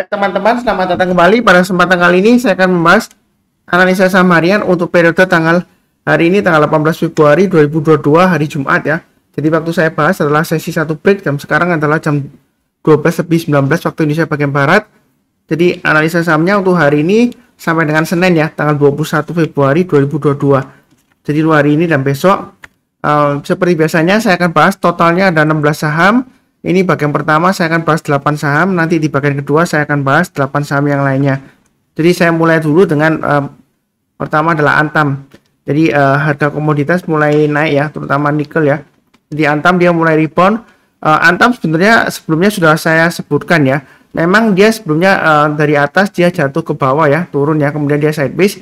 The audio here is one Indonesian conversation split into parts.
Teman-teman, selamat datang kembali. Pada kesempatan kali ini saya akan membahas analisa saham harian untuk periode tanggal hari ini tanggal 18 Februari 2022 hari Jumat ya. Jadi waktu saya bahas adalah sesi 1 break, jam sekarang adalah jam 12:19 waktu Indonesia bagian barat. Jadi analisa sahamnya untuk hari ini sampai dengan Senin ya, tanggal 21 Februari 2022. Jadi hari ini dan besok seperti biasanya saya akan bahas totalnya ada 16 saham. Ini bagian pertama saya akan bahas 8 saham, nanti di bagian kedua saya akan bahas 8 saham yang lainnya. Jadi saya mulai dulu dengan pertama adalah Antam. Jadi harga komoditas mulai naik ya, terutama nikel ya. Jadi Antam dia mulai rebound. Antam sebenarnya sebelumnya sudah saya sebutkan ya. Memang dia sebelumnya dari atas dia jatuh ke bawah ya, turun ya, kemudian dia sideways.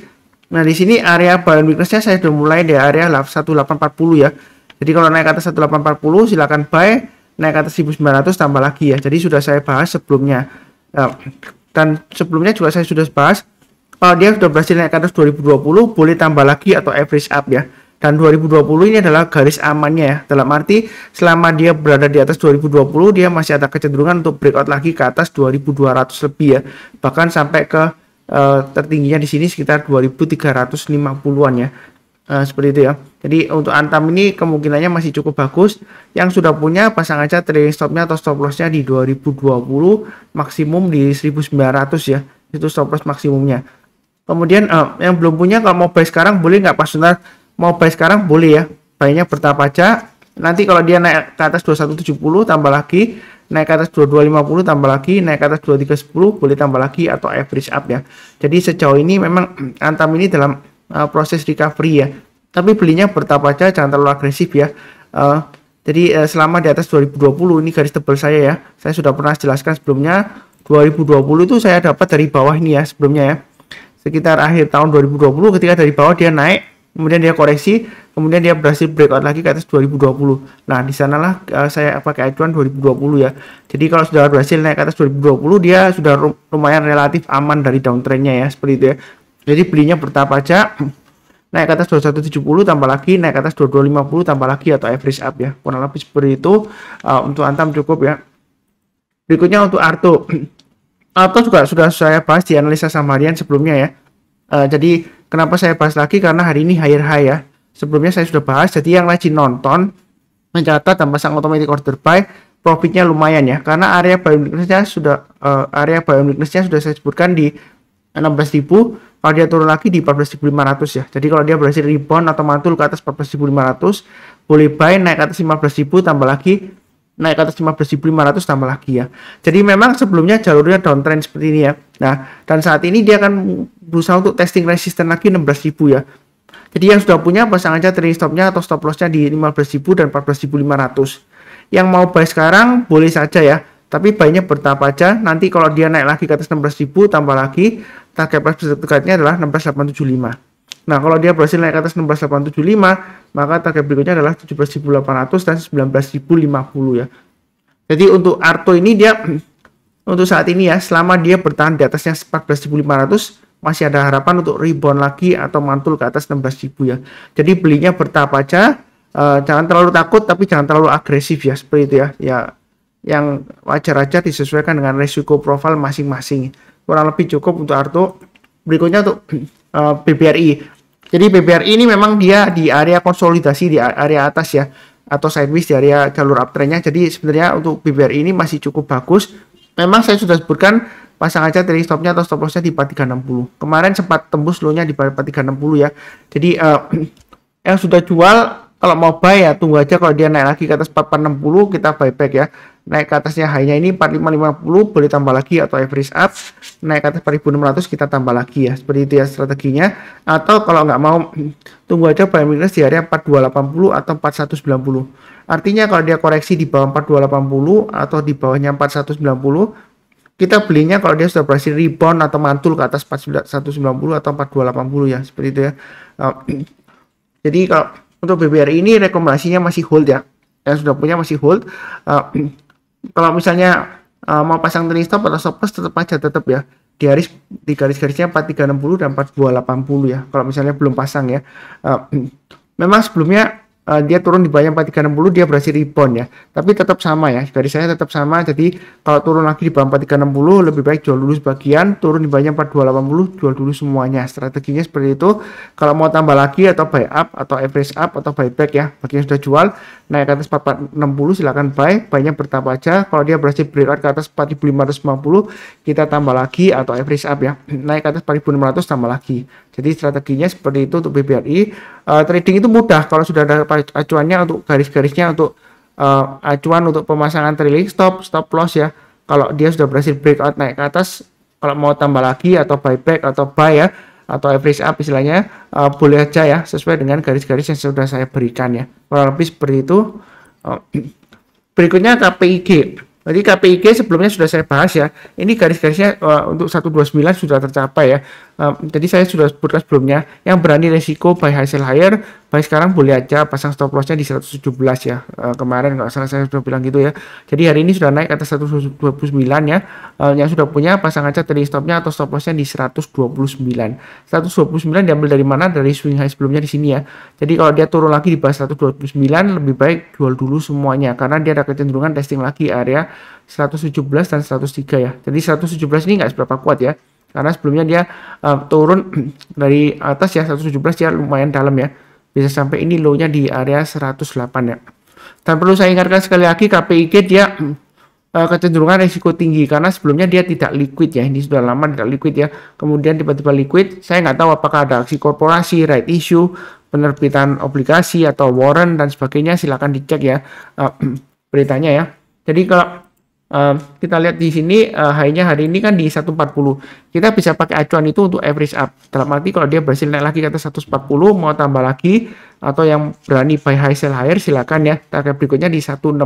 Nah di sini area buy weakness-nya saya sudah mulai di area 1840 ya. Jadi kalau naik ke atas 1840 silakan buy. Naik ke atas 1900 tambah lagi ya. Jadi sudah saya bahas sebelumnya. Dan sebelumnya juga saya sudah bahas kalau dia sudah berhasil naik ke atas 2020 boleh tambah lagi atau average up ya. Dan 2020 ini adalah garis amannya ya. Dalam arti selama dia berada di atas 2020 dia masih ada kecenderungan untuk breakout lagi ke atas 2200 lebih ya. Bahkan sampai ke tertingginya di sini sekitar 2350-an ya. Seperti itu ya. Jadi untuk Antam ini kemungkinannya masih cukup bagus. Yang sudah punya pasang aja trailing stopnya atau stop lossnya di 2020, maksimum di 1900 ya. Itu stop loss maksimumnya. Kemudian yang belum punya kalau mau buy sekarang boleh nggak Pak Sunar? Mau buy sekarang boleh ya. Buy-nya bertahap aja. Nanti kalau dia naik ke atas 2170 tambah lagi, naik ke atas 2250 tambah lagi, naik ke atas 2310 boleh tambah lagi atau average up ya. Jadi sejauh ini memang Antam ini dalam proses recovery ya. Tapi belinya bertahap aja, jangan terlalu agresif ya. Jadi selama di atas 2020 ini garis tebal saya ya. Saya sudah pernah jelaskan sebelumnya 2020 itu saya dapat dari bawah ini ya sebelumnya ya. Sekitar akhir tahun 2020 ketika dari bawah dia naik, kemudian dia koreksi, kemudian dia berhasil breakout lagi ke atas 2020. Nah, di sanalah saya pakai acuan 2020 ya. Jadi kalau sudah berhasil naik ke atas 2020 dia sudah lumayan relatif aman dari downtrendnya ya, seperti itu ya. Jadi belinya bertahap aja, naik ke atas 2170 tambah lagi, naik ke atas 2250 tambah lagi atau average up ya. Kurang lebih seperti itu untuk Antam cukup ya. Berikutnya untuk Arto. Arto juga sudah saya bahas di analisa saham harian sebelumnya ya. Jadi kenapa saya bahas lagi karena hari ini higher high ya. Sebelumnya saya sudah bahas, jadi yang rajin nonton mencatat dan pasang automatic order buy, profitnya lumayan ya. Karena area buy weakness-nya sudah sudah saya sebutkan di 16.000. Kalau dia turun lagi di 14.500 ya. Jadi kalau dia berhasil rebound atau mantul ke atas 14.500 boleh buy, naik ke atas 15.000 tambah lagi, naik ke atas 15.500 tambah lagi ya. Jadi memang sebelumnya jalurnya downtrend seperti ini ya. Nah, dan saat ini dia akan berusaha untuk testing resisten lagi 16.000 ya. Jadi yang sudah punya pasang aja trailing stopnya atau stop lossnya di 15.000 dan 14.500. Yang mau buy sekarang boleh saja ya. Tapi buy-nya bertahap aja. Nanti kalau dia naik lagi ke atas 16.000 tambah lagi, target price dekatnya adalah 16.875. Nah, kalau dia berhasil naik ke atas 16.875, maka target berikutnya adalah 17.800 dan 19.050 ya. Jadi untuk Arto ini dia untuk saat ini ya, selama dia bertahan di atasnya 14.500, masih ada harapan untuk rebound lagi atau mantul ke atas 16.000 ya. Jadi belinya bertahap aja, jangan terlalu takut tapi jangan terlalu agresif ya, seperti itu ya. Ya, yang wajar aja disesuaikan dengan risiko profil masing-masing. Kurang lebih cukup untuk Arto. Berikutnya untuk BBRI. Jadi BBRI ini memang dia di area konsolidasi di area atas ya, atau sideways di area jalur uptrendnya. Jadi sebenarnya untuk BBRI ini masih cukup bagus. Memang saya sudah sebutkan pasang aja trailing stopnya atau stop lossnya di 4360. Kemarin sempat tembus low-nya di 4360 ya. Jadi yang sudah jual kalau mau buy ya tunggu aja, kalau dia naik lagi ke atas 4460 kita buyback ya. Naik ke atasnya high-nya ini 4550 boleh tambah lagi atau average up. Naik ke atas 4600 kita tambah lagi ya. Seperti itu ya strateginya. Atau kalau nggak mau tunggu aja buy minus di area 4280 atau 4190. Artinya kalau dia koreksi di bawah 4280 atau di bawahnya 4190, kita belinya kalau dia sudah berhasil rebound atau mantul ke atas 4190 atau 4280 ya. Seperti itu ya. Jadi kalau untuk BBRI ini rekomendasinya masih hold ya. Yang sudah punya masih hold. Kalau misalnya mau pasang trailing stop atau stop loss tetap ya di garis-garisnya 4360 dan 4280 ya. Kalau misalnya belum pasang ya. Memang sebelumnya dia turun di bawah 4360, dia berhasil rebound ya. Tapi tetap sama ya, garis saya tetap sama. Jadi kalau turun lagi di bawah 4360 lebih baik jual dulu sebagian, turun di bawah 4280 jual dulu semuanya. Strateginya seperti itu. Kalau mau tambah lagi atau buy up atau average up atau buyback ya, bagi yang sudah jual naik ke atas 4460 silakan buy, buy-nya bertahap aja. Kalau dia berhasil breakout ke atas 4550 kita tambah lagi atau average up ya, naik ke atas 4500 tambah lagi. Jadi strateginya seperti itu untuk BBRI. Trading itu mudah kalau sudah ada acuannya untuk garis-garisnya, untuk acuan untuk pemasangan trailing stop, stop loss ya. Kalau dia sudah berhasil breakout naik ke atas, kalau mau tambah lagi atau buyback atau buy ya, atau average up istilahnya, boleh aja ya, sesuai dengan garis-garis yang sudah saya berikan ya. Kurang lebih seperti itu. Berikutnya KPIG. Jadi KPIG sebelumnya sudah saya bahas ya. Ini garis-garisnya untuk 129 sudah tercapai ya. Jadi saya sudah sebutkan sebelumnya, yang berani resiko buy high sell higher, buy sekarang boleh aja pasang stop lossnya di 117 ya. Kemarin nggak salah saya sudah bilang gitu ya. Jadi hari ini sudah naik ke atas 129 ya. Yang sudah punya pasang aja trailing stopnya atau stop lossnya di 129. 129 diambil dari mana? Dari swing high sebelumnya di sini ya. Jadi kalau dia turun lagi di bawah 129 lebih baik jual dulu semuanya, karena dia ada kecenderungan testing lagi area 117 dan 103 ya. Jadi 117 ini nggak seberapa kuat ya, karena sebelumnya dia turun dari atas ya, 117 dia lumayan dalam ya, bisa sampai ini low-nya di area 108 ya. Dan perlu saya ingatkan sekali lagi, KPIG dia kecenderungan risiko tinggi karena sebelumnya dia tidak liquid ya, ini sudah lama tidak liquid ya, kemudian tiba-tiba liquid. Saya nggak tahu apakah ada aksi korporasi, right issue, penerbitan obligasi atau warrant dan sebagainya, silakan dicek ya beritanya ya. Jadi kalau kita lihat di sini high-nya hari ini kan di 140. Kita bisa pakai acuan itu untuk average up. Dalam arti kalau dia berhasil naik lagi ke atas 140, mau tambah lagi atau yang berani buy high sell higher silakan ya. Target berikutnya di 165.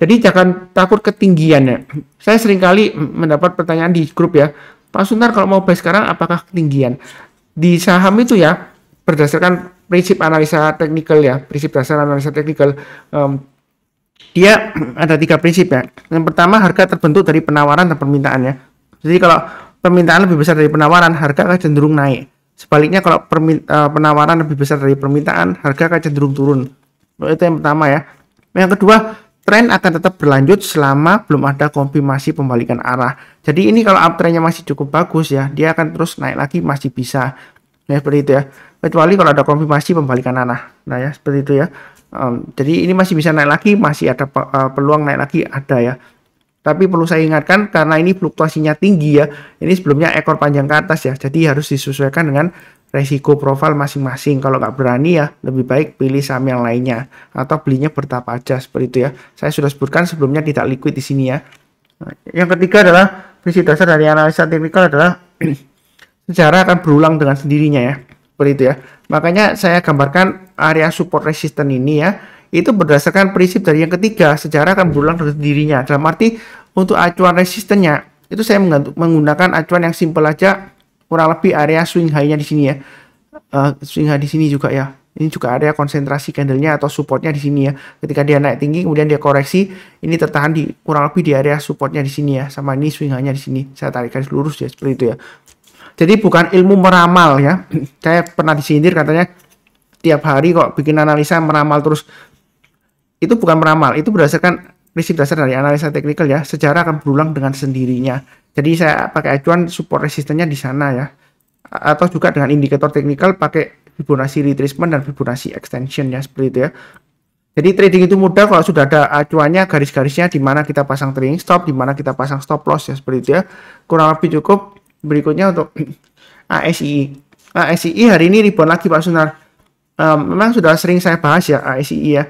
Jadi jangan takut ketinggian ya. Saya seringkali mendapat pertanyaan di grup ya, Pak Sunar kalau mau buy sekarang apakah ketinggian? Di saham itu ya, berdasarkan prinsip analisa teknikal ya, prinsip dasar analisa teknikal, dia ada 3 prinsip ya. Yang pertama, harga terbentuk dari penawaran dan permintaan ya. Jadi kalau permintaan lebih besar dari penawaran, harga akan cenderung naik. Sebaliknya kalau penawaran lebih besar dari permintaan, harga akan cenderung turun. Itu yang pertama ya. Yang kedua, tren akan tetap berlanjut selama belum ada konfirmasi pembalikan arah. Jadi ini kalau uptrendnya masih cukup bagus ya, dia akan terus naik lagi, masih bisa. Nah seperti itu ya. Kecuali kalau ada konfirmasi pembalikan arah. Nah ya seperti itu ya. Jadi ini masih bisa naik lagi, masih ada peluang naik lagi, ada ya. Tapi perlu saya ingatkan karena ini fluktuasinya tinggi ya. Ini sebelumnya ekor panjang ke atas ya. Jadi harus disesuaikan dengan resiko profil masing-masing. Kalau nggak berani ya lebih baik pilih saham yang lainnya atau belinya bertahap aja seperti itu ya. Saya sudah sebutkan sebelumnya tidak liquid di sini ya. Yang ketiga adalah prinsip dasar dari analisa teknikal adalah sejarah akan berulang dengan sendirinya ya. Seperti itu ya. Makanya saya gambarkan area support resisten ini ya, itu berdasarkan prinsip dari yang ketiga, sejarah akan berulang dengan sendirinya. Dalam arti untuk acuan resistennya itu saya menggunakan acuan yang simple aja, kurang lebih area swing high-nya di sini ya. Swing high di sini juga ya. Ini juga area konsentrasi candle-nya atau supportnya di sini ya. Ketika dia naik tinggi kemudian dia koreksi, ini tertahan di kurang lebih di area supportnya di sini ya. Sama ini swing high-nya di sini. Saya tarik garis lurus ya seperti itu ya. Jadi bukan ilmu meramal ya. Saya pernah disindir katanya tiap hari kok bikin analisa meramal terus. Itu bukan meramal, itu berdasarkan prinsip dasar dari analisa teknikal ya. Sejarah akan berulang dengan sendirinya. Jadi saya pakai acuan support resistennya di sana ya. Atau juga dengan indikator teknikal pakai Fibonacci retracement dan Fibonacci extension ya, seperti itu ya. Jadi trading itu mudah kalau sudah ada acuannya, garis-garisnya di mana kita pasang trading stop, di mana kita pasang stop loss ya, seperti itu ya. Kurang lebih cukup. Berikutnya untuk ASII. ASII hari ini rebound lagi Pak Sunar. Memang sudah sering saya bahas ya ASII ya.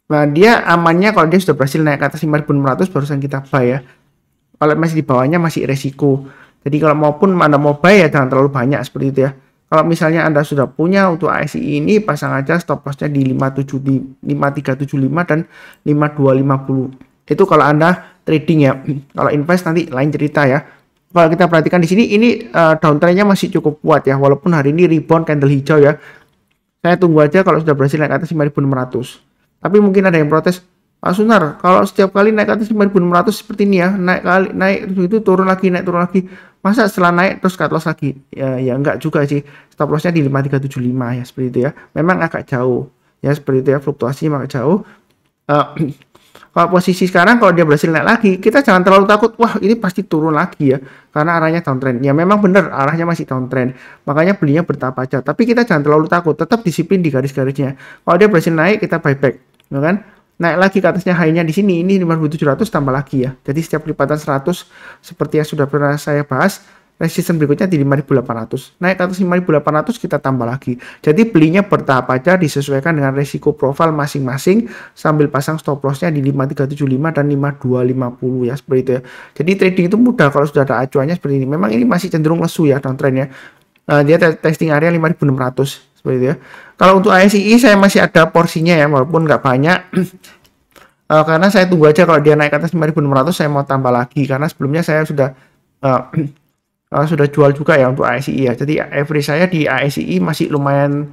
Nah, dia amannya kalau dia sudah berhasil naik ke atas 5.600 barusan kita buy ya. Kalau masih di bawahnya masih resiko. Jadi kalau maupun Anda mau buy ya jangan terlalu banyak seperti itu ya. Kalau misalnya Anda sudah punya untuk ASII ini, pasang aja stop lossnya di 5375 dan 5250. Itu kalau Anda trading ya. Kalau invest nanti lain cerita ya. Kalau kita perhatikan di sini, ini downtrendnya masih cukup kuat ya, walaupun hari ini rebound candle hijau ya. Saya tunggu aja kalau sudah berhasil naik ke atas 5.600. Tapi mungkin ada yang protes, Pak Sunar, kalau setiap kali naik ke atas 5.600 seperti ini ya, naik itu turun lagi, naik turun lagi, masa setelah naik terus cut loss lagi? Ya enggak juga sih. Stop lossnya di 5375 ya, seperti itu ya. Memang agak jauh. ya, seperti itu ya, fluktuasi maka jauh. Kalau posisi sekarang kalau dia berhasil naik lagi, kita jangan terlalu takut, wah ini pasti turun lagi ya, karena arahnya downtrend. Ya memang benar arahnya masih downtrend, makanya belinya bertahap aja. Tapi kita jangan terlalu takut, tetap disiplin di garis-garisnya. Kalau dia berhasil naik, kita buyback, ya kan? Naik lagi ke atasnya high-nya di sini, ini 5.700 tambah lagi ya. Jadi setiap lipatan 100 seperti yang sudah pernah saya bahas, resisten berikutnya di 5.800. Naik ke atas 5.800 kita tambah lagi. Jadi belinya bertahap aja, disesuaikan dengan resiko profil masing-masing sambil pasang stop lossnya di 5375 dan 5250 ya, seperti itu ya. Jadi trading itu mudah kalau sudah ada acuannya seperti ini. Memang ini masih cenderung lesu ya downtrendnya. Dia testing area 5.600 seperti itu ya. Kalau untuk ASI saya masih ada porsinya ya, walaupun nggak banyak. Karena saya tunggu aja kalau dia naik ke atas 5.600 saya mau tambah lagi, karena sebelumnya saya sudah jual juga ya untuk ASI ya. Jadi average saya di ASI masih lumayan,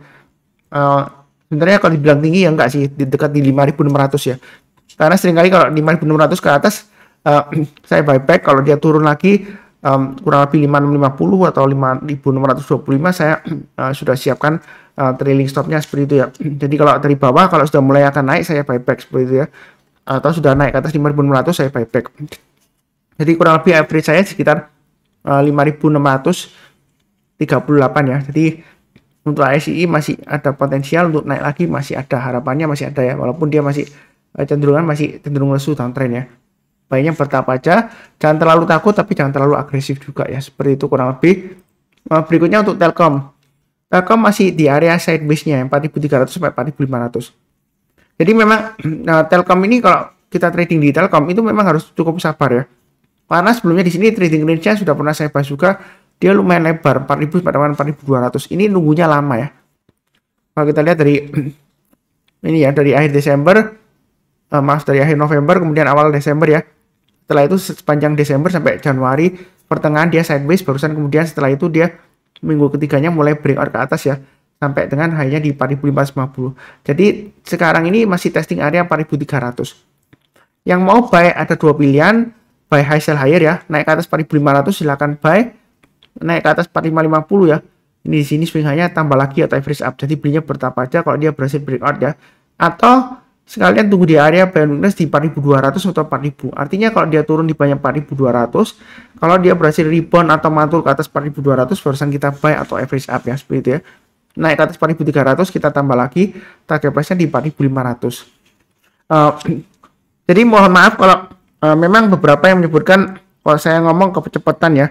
sebenarnya kalau dibilang tinggi ya enggak sih, di dekat di 5.600 ya. Karena seringkali kalau 5.600 ke atas saya buyback, kalau dia turun lagi kurang lebih 5.650 atau 5.625 saya sudah siapkan trailing stopnya seperti itu ya. Jadi kalau dari bawah kalau sudah mulai akan naik saya buyback seperti itu ya. Atau sudah naik ke atas 5.600 saya buyback. Jadi kurang lebih average saya sekitar 5.638 ya. Jadi untuk ASI masih ada potensial untuk naik lagi, masih ada harapannya, masih ada ya, walaupun dia masih cenderung lesu downtrend ya. Baiknya bertahap aja, jangan terlalu takut tapi jangan terlalu agresif juga ya, seperti itu kurang lebih. Berikutnya untuk Telkom masih di area sideways-nya 4.300 sampai 4.500. Jadi memang Telkom ini kalau kita trading di Telkom itu memang harus cukup sabar ya. Karena sebelumnya di sini trading range-nya sudah pernah saya bahas juga, dia lumayan lebar 4.000 sampai 4.200. Ini nunggunya lama ya. Kalau kita lihat dari ini ya, dari akhir Desember, dari akhir November kemudian awal Desember ya. Setelah itu sepanjang Desember sampai Januari pertengahan dia sideways, barusan kemudian setelah itu dia minggu ketiganya mulai breakout ke atas ya, sampai dengan high-nya di 4.450. Jadi sekarang ini masih testing area 4.300. Yang mau buy ada dua pilihan, buy high sell higher ya, naik ke atas 4.500 silakan buy, naik ke atas 4.550 ya. Ini di sini swing high-nya tambah lagi atau average up. Jadi belinya bertahap aja kalau dia berhasil breakout ya. Atau sekalian tunggu di area buy weakness di 4.200 atau 4.000. Artinya kalau dia turun di banyak 4.200, kalau dia berhasil rebound atau mantul ke atas 4.200 barusan kita buy atau average up ya, seperti itu ya. Naik ke atas 4.300 kita tambah lagi, target price-nya di 4.500. Jadi mohon maaf kalau memang beberapa yang menyebutkan kalau saya ngomong kecepatan ya,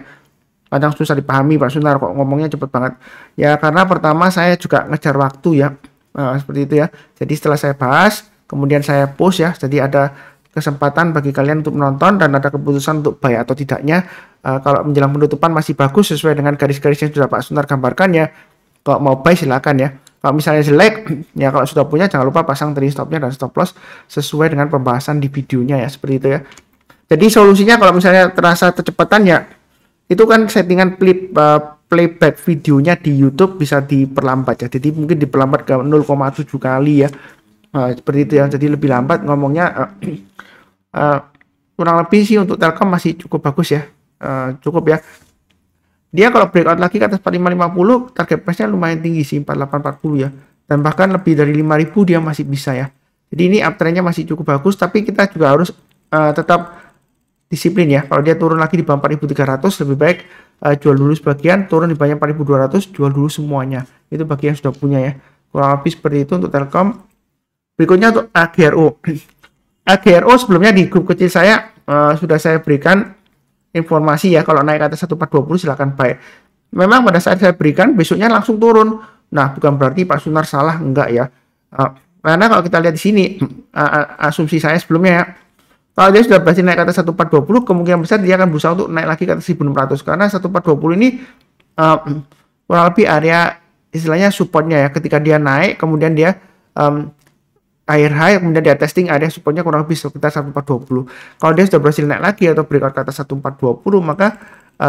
kadang susah dipahami Pak Sunar kok ngomongnya cepet banget ya, karena pertama saya juga ngejar waktu ya, seperti itu ya. Jadi setelah saya bahas kemudian saya post ya, jadi ada kesempatan bagi kalian untuk menonton dan ada keputusan untuk buy atau tidaknya. Kalau menjelang penutupan masih bagus sesuai dengan garis-garis yang sudah Pak Sunar gambarkan ya, kalau mau buy silakan ya. Kalau misalnya jelek ya, kalau sudah punya jangan lupa pasang trailing stopnya dan stop loss sesuai dengan pembahasan di videonya ya, seperti itu ya. Jadi solusinya kalau misalnya terasa kecepatan ya, itu kan settingan playback videonya di YouTube bisa diperlambat ya. Jadi mungkin diperlambat ke 0,7 kali ya. Seperti itu ya. Jadi lebih lambat ngomongnya. Kurang lebih sih untuk Telkom masih cukup bagus ya. Cukup ya. Dia kalau breakout lagi ke atas 4550, target price-nya lumayan tinggi sih, 4840 ya. Dan bahkan lebih dari 5000 dia masih bisa ya. Jadi ini uptrend-nya masih cukup bagus, tapi kita juga harus tetap disiplin ya. Kalau dia turun lagi di bawah 4300, lebih baik jual dulu sebagian, turun di bawah 4200, jual dulu semuanya. Itu bagi yang sudah punya ya. Kurang lebih seperti itu untuk Telkom. Berikutnya untuk AGRO. AGRO sebelumnya di grup kecil saya sudah saya berikan informasi ya, kalau naik ke atas 1420 silahkan buy. Memang pada saat saya berikan besoknya langsung turun. Nah, bukan berarti Pak Sunar salah, enggak ya. Karena kalau kita lihat di sini asumsi saya sebelumnya ya, kalau dia sudah berhasil naik ke atas 1420, kemungkinan besar dia akan berusaha untuk naik lagi ke atas 1600, karena 1420 ini kurang lebih area istilahnya supportnya ya. Ketika dia naik kemudian dia high, kemudian dia testing area supportnya kurang lebih sekitar 1420. Kalau dia sudah berhasil naik lagi atau breakout ke atas 1420, maka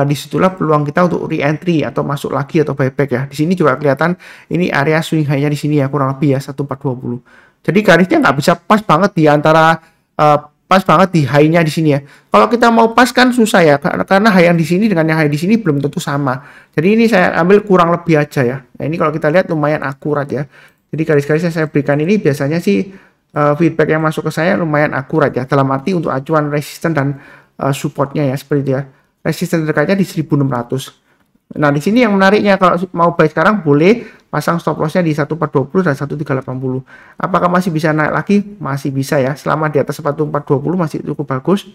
disitulah peluang kita untuk re-entry atau masuk lagi atau buyback ya. Di sini juga kelihatan ini area swing high-nya di sini ya, kurang lebih ya 1420. Jadi garisnya nggak bisa pas banget di antara pas banget di high-nya di sini ya. Kalau kita mau pas kan susah ya, karena high yang di sini dengan yang high di sini belum tentu sama. Jadi ini saya ambil kurang lebih aja ya. Nah, ini kalau kita lihat lumayan akurat ya. Jadi garis-garis yang saya berikan ini biasanya sih feedback yang masuk ke saya lumayan akurat ya, dalam arti untuk acuan resisten dan supportnya ya, seperti itu ya. Resisten terdekatnya di 1600. Nah, di sini yang menariknya, kalau mau buy sekarang boleh pasang stop lossnya di 1420 dan 1380. Apakah masih bisa naik lagi? Masih bisa ya, selama di atas 1420 masih cukup bagus.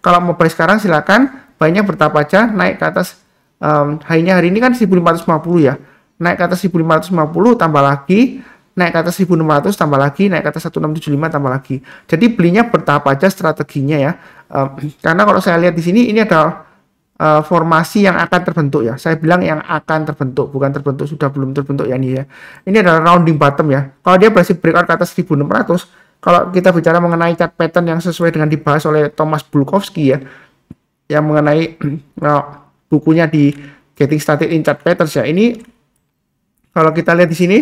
Kalau mau buy sekarang silakan, banyak bertahap aja, naik ke atas high-nya hari ini kan 1550 ya. Naik ke atas 1550 tambah lagi, naik ke atas 1600 tambah lagi, naik ke atas 1675 tambah lagi. Jadi belinya bertahap aja strateginya ya. Karena kalau saya lihat di sini ini ada formasi yang akan terbentuk ya. Saya bilang yang akan terbentuk, bukan terbentuk, sudah belum terbentuk ya ini ya. Ini adalah rounding bottom ya. Kalau dia berhasil breakout ke atas 1600, kalau kita bicara mengenai chart pattern yang sesuai dengan dibahas oleh Thomas Bulkowski ya, yang mengenai bukunya di Getting Started in Chart Patterns ya. Ini kalau kita lihat di sini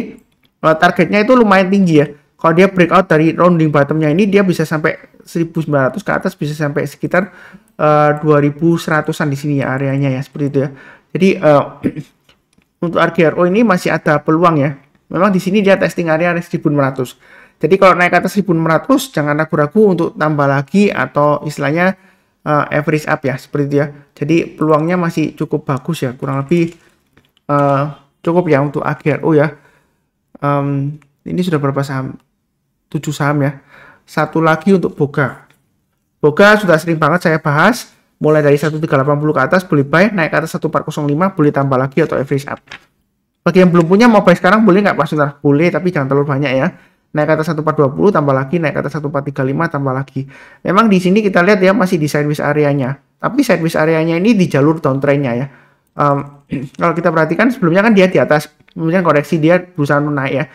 targetnya itu lumayan tinggi ya. Kalau dia breakout dari rounding bottomnya ini, dia bisa sampai 1900 ke atas, bisa sampai sekitar 2100-an di sini ya areanya ya, seperti itu ya. Jadi untuk RGRO ini masih ada peluang ya. Memang di sini dia testing area 1600. Jadi kalau naik ke atas 1600 jangan ragu-ragu untuk tambah lagi atau istilahnya average up ya, seperti itu ya. Jadi peluangnya masih cukup bagus ya, kurang lebih cukup ya untuk RGRO ya. Ini sudah berapa saham? 7 saham ya. Satu lagi untuk Boga. Boga sudah sering banget saya bahas, mulai dari 1380 ke atas boleh buy, naik ke atas 1405 boleh tambah lagi atau average up. Bagi yang belum punya mau buy sekarang boleh nggak Pak Sunar? Boleh, tapi jangan terlalu banyak ya. Naik ke atas 1420 tambah lagi, naik ke atas 1435 tambah lagi. Memang di sini kita lihat ya masih di sideways areanya. Tapi sideways areanya ini di jalur downtrendnya ya. Kalau kita perhatikan sebelumnya kan dia di atas, kemudian koreksi dia berusaha naik ya.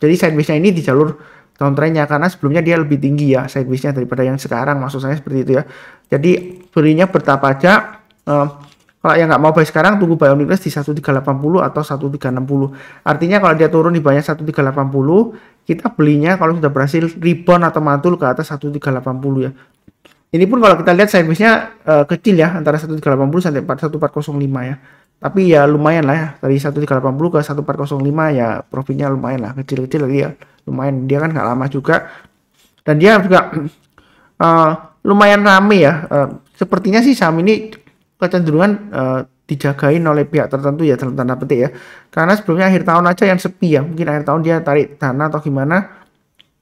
Jadi sideways-nya ini di jalur downtrendnya, karena sebelumnya dia lebih tinggi ya sideways-nya daripada yang sekarang, maksud saya seperti itu ya. Jadi belinya bertahap aja. Kalau yang nggak mau buy sekarang, tunggu buy on weakness di 1380 atau 1360. Artinya kalau dia turun di bawahnya 1380, kita belinya kalau sudah berhasil rebound atau mantul ke atas 1380 ya. Ini pun kalau kita lihat sideways-nya kecil ya, antara 1380 sampai 1405 ya. Tapi ya lumayan lah ya, dari 1380 ke 1405 ya profitnya lumayan lah, kecil-kecil lagi ya. Lumayan, dia kan nggak lama juga. Dan dia juga lumayan rame ya. Sepertinya sih saham ini kecenderungan dijagain oleh pihak tertentu ya, dalam tanda petik ya. Karena sebelumnya akhir tahun aja yang sepi ya. Mungkin akhir tahun dia tarik dana atau gimana.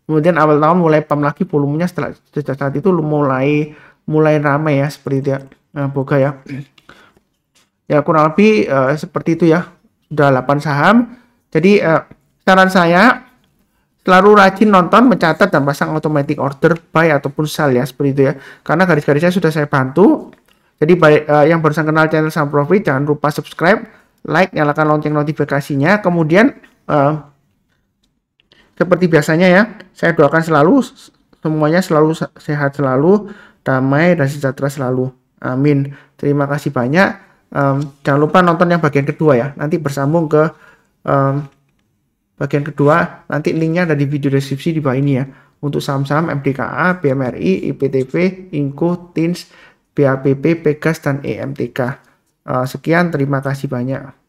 Kemudian awal tahun mulai pump lagi volumenya, setelah saat itu mulai ramai ya, seperti itu ya. Boga ya. Ya kurang lebih seperti itu ya. Sudah 8 saham. Jadi saran saya selalu rajin nonton, mencatat dan pasang automatic order buy ataupun sell ya, seperti itu ya. Karena garis-garisnya sudah saya bantu. Jadi yang barusan kenal channel Saham Profit jangan lupa subscribe, like, nyalakan lonceng notifikasinya. Kemudian seperti biasanya ya, saya doakan selalu semuanya selalu sehat selalu, damai dan sejahtera selalu. Amin. Terima kasih banyak. Jangan lupa nonton yang bagian kedua ya. Nanti bersambung ke bagian kedua. Nanti linknya ada di video deskripsi di bawah ini ya. Untuk saham-saham MDKA, BMRI, IPTP, Inco, TINS, BAPP, Pegas, dan EMTK. Sekian, terima kasih banyak.